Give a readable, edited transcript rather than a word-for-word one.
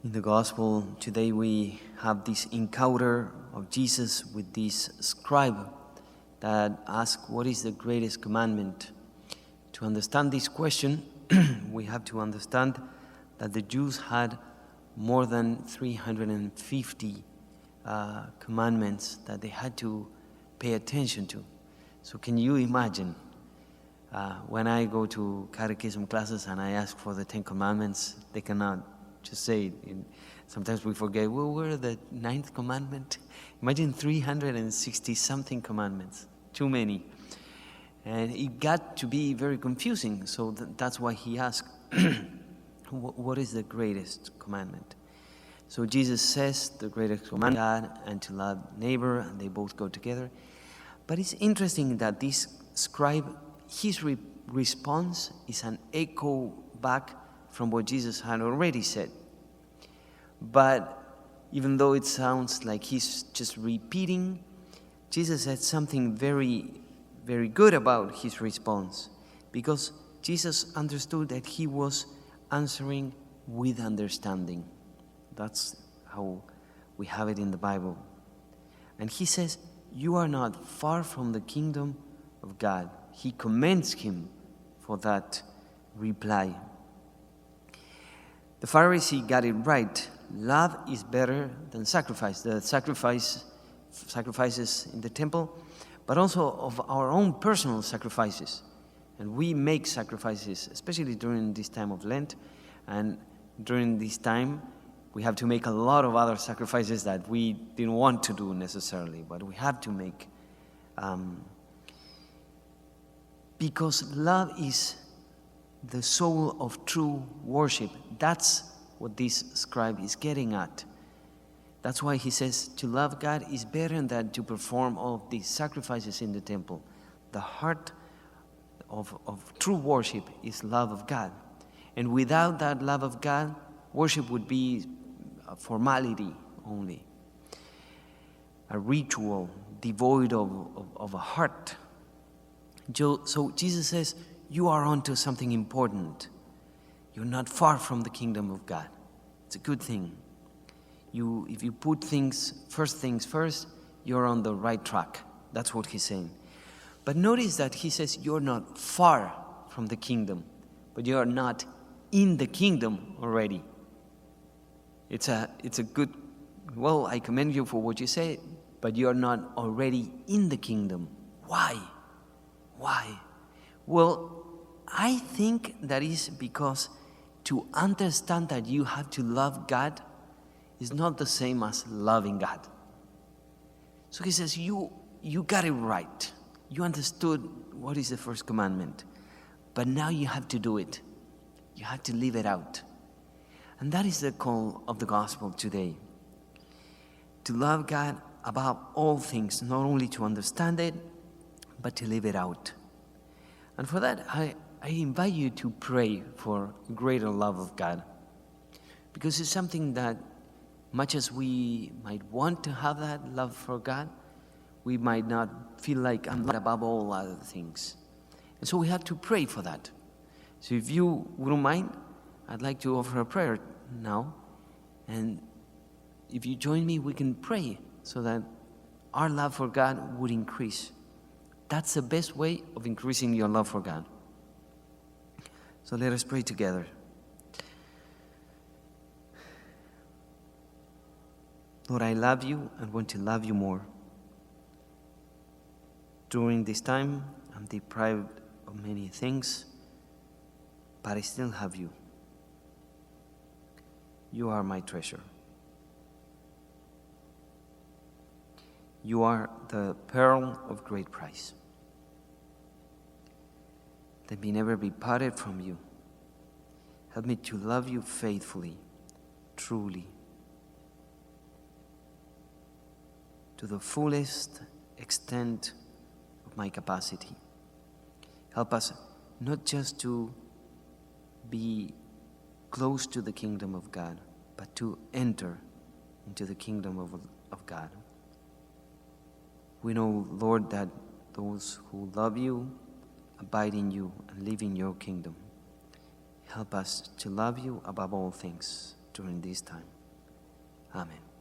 In the gospel today we have this encounter of Jesus with this scribe that asks, what is the greatest commandment? To understand this question, we have to understand that the Jews had more than 350 commandments that they had to pay attention to. So can you imagine when I go to catechism classes and I ask for the 10 commandments, they cannot just say it. Sometimes we forget, well, where are the 9th commandment? Imagine 360 something commandments, too many. And it got to be very confusing, so that's why he asked, what is the greatest commandment? So Jesus says the greatest commandment is God and to love neighbor, and they both go together. But it's interesting that this scribe, his response is an echo back from what Jesus had already said. But even though it sounds like he's just repeating, Jesus said something very, very good about his response, because Jesus understood that he was answering with understanding. That's how we have it in the Bible. And he says, you are not far from the kingdom of God. He commends him for that reply. The Pharisee got it right. Love is better than sacrifice. The sacrifices in the temple, but also of our own personal sacrifices. And we make sacrifices, especially during this time of Lent. And during this time, we have to make a lot of other sacrifices that we didn't want to do necessarily, but we have to make. Because love is the soul of true worship. That's what this scribe is getting at. That's why he says to love God is better than to perform all of these sacrifices in the temple. The heart of true worship is love of God. And without that love of God, worship would be a formality only, a ritual devoid of a heart. So Jesus says, you are onto something important. You're not far from the kingdom of God. It's a good thing. If you put things first, you're on the right track. That's what he's saying. But notice that he says you're not far from the kingdom, but you're not in the kingdom already. It's a good, well, I commend you for what you say, but you're not already in the kingdom. Why? Well, I think that is because to understand that you have to love God is not the same as loving God. So he says, you got it right. You understood what is the first commandment. But now you have to do it. You have to live it out. And that is the call of the gospel today. To love God above all things, not only to understand it, but to live it out. And for that, I invite you to pray for greater love of God. Because it's something that, much as we might want to have that love for God, we might not feel like I'm not above all other things. And so we have to pray for that. So if you wouldn't mind, I'd like to offer a prayer now. And if you join me, we can pray so that our love for God would increase. That's the best way of increasing your love for God. So let us pray together. Lord, I love you and want to love you more. During this time, I'm deprived of many things, but I still have you. You are my treasure. You are the pearl of great price. Let me never be parted from you. Help me to love you faithfully, truly, to the fullest extent of my capacity. Help us not just to be close to the kingdom of God, but to enter into the kingdom of God. We know, Lord, that those who love you abide in you and live in your kingdom. Help us to love you above all things. during this time. Amen.